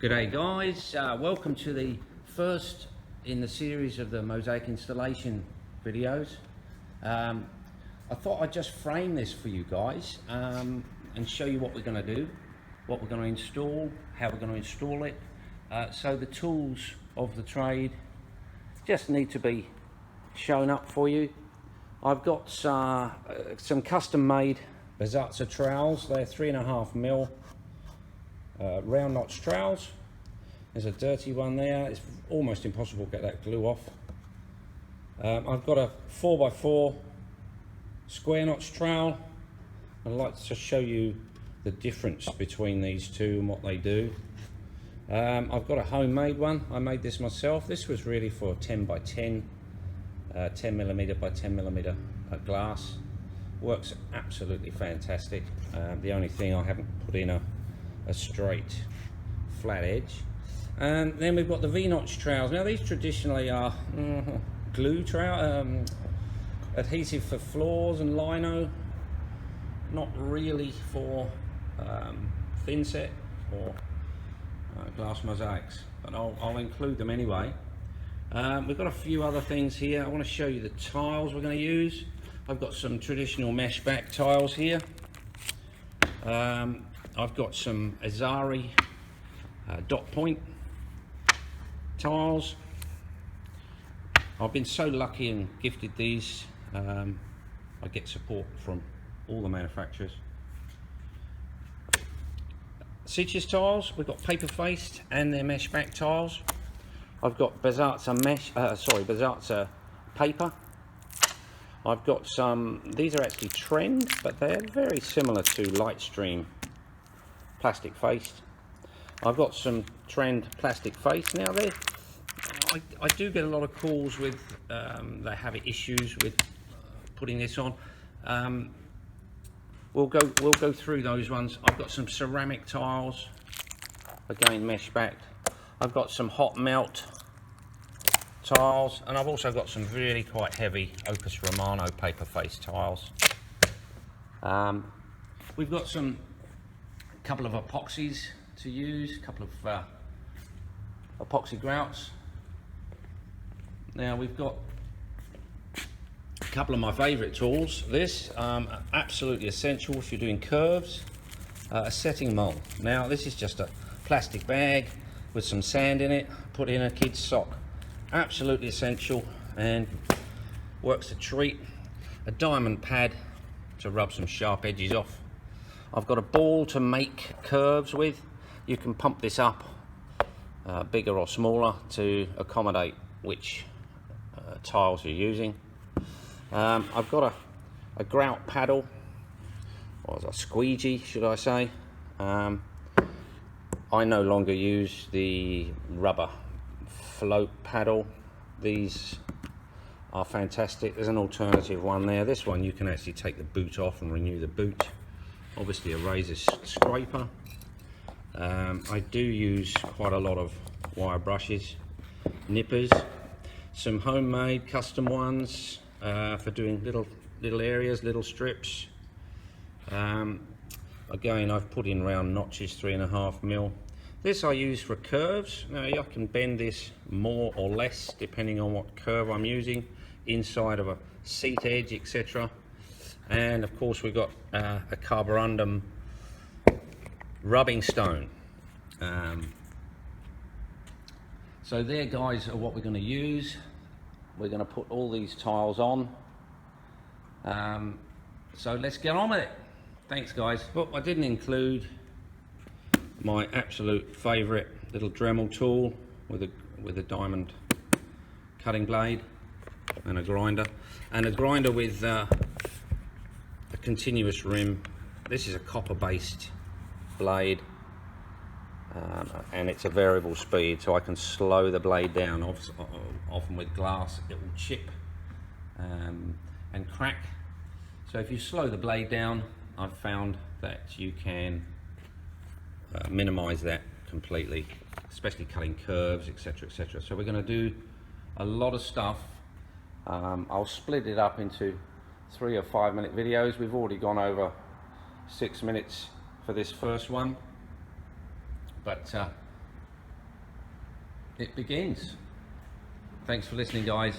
G'day guys, welcome to the first in the series of the Mosaic installation videos. I thought I'd just frame this for you guys and show you what we're going to do, what we're going to install, how we're going to install it. So the tools of the trade just need to be shown up for you. I've got some custom made Mosaic trowels. They're 3.5mm round notch trowels. There's a dirty one there. It's almost impossible to get that glue off. I've got a 4x4 square notch trowel. I'd like to show you the difference between these two and what they do. I've got a homemade one. I made this myself. This was really for 10x10, 10mm by 10mm glass. Works absolutely fantastic. The only thing I haven't put in a straight flat edge. And then we've got the V-notch trowels. Now these traditionally are glue trowel, adhesive for floors and lino, not really for thin set or glass mosaics, but I'll include them anyway. We've got a few other things here. I want to show you the tiles we're going to use. I've got some traditional mesh back tiles here. I've got some Azari dot point tiles. I've been so lucky and gifted these. I get support from all the manufacturers. Citrus tiles, we've got paper faced and they're mesh back tiles. I've got Mosaic paper. I've got some, these are actually Trend, but they're very similar to Lightstream plastic faced. I've got some Trend plastic face. Now I do get a lot of calls with they have issues with putting this on. We'll go through those ones. I've got some ceramic tiles, again mesh backed. I've got some hot melt tiles, and I've also got some really quite heavy Opus Romano paper face tiles. We've got a couple of epoxies to use, a couple of epoxy grouts. Now we've got a couple of my favourite tools. This absolutely essential if you're doing curves, a setting mold. Now this is just a plastic bag with some sand in it, put in a kid's sock. Absolutely essential and works a treat. A diamond pad to rub some sharp edges off. I've got a ball to make curves with. You can pump this up bigger or smaller to accommodate which tiles you're using. I've got a grout paddle, or a squeegee should I say. I no longer use the rubber float paddle. These are fantastic. There's an alternative one there. This one you can actually take the boot off and renew the boot. Obviously a razor scraper. I do use quite a lot of wire brushes, nippers, some homemade custom ones for doing little areas, little strips. Again, I've put in round notches, 3.5mm. This I use for curves. Now I can bend this more or less depending on what curve I'm using, inside of a seat edge, etc. And of course we've got a carborundum rubbing stone. So there guys are what we're going to use. We're going to put all these tiles on. So let's get on with it. Thanks guys. Well, I didn't include my absolute favourite little Dremel tool with a diamond cutting blade and a grinder, with a continuous rim. This is a copper based blade, and it's a variable speed, so I can slow the blade down. Often with glass it will chip and crack, so if you slow the blade down, I've found that you can minimize that completely, especially cutting curves, etc, etc. So we're going to do a lot of stuff. I'll split it up into 3 or 5 minute videos. We've already gone over 6 minutes for this first one, but it begins. Thanks for listening, guys.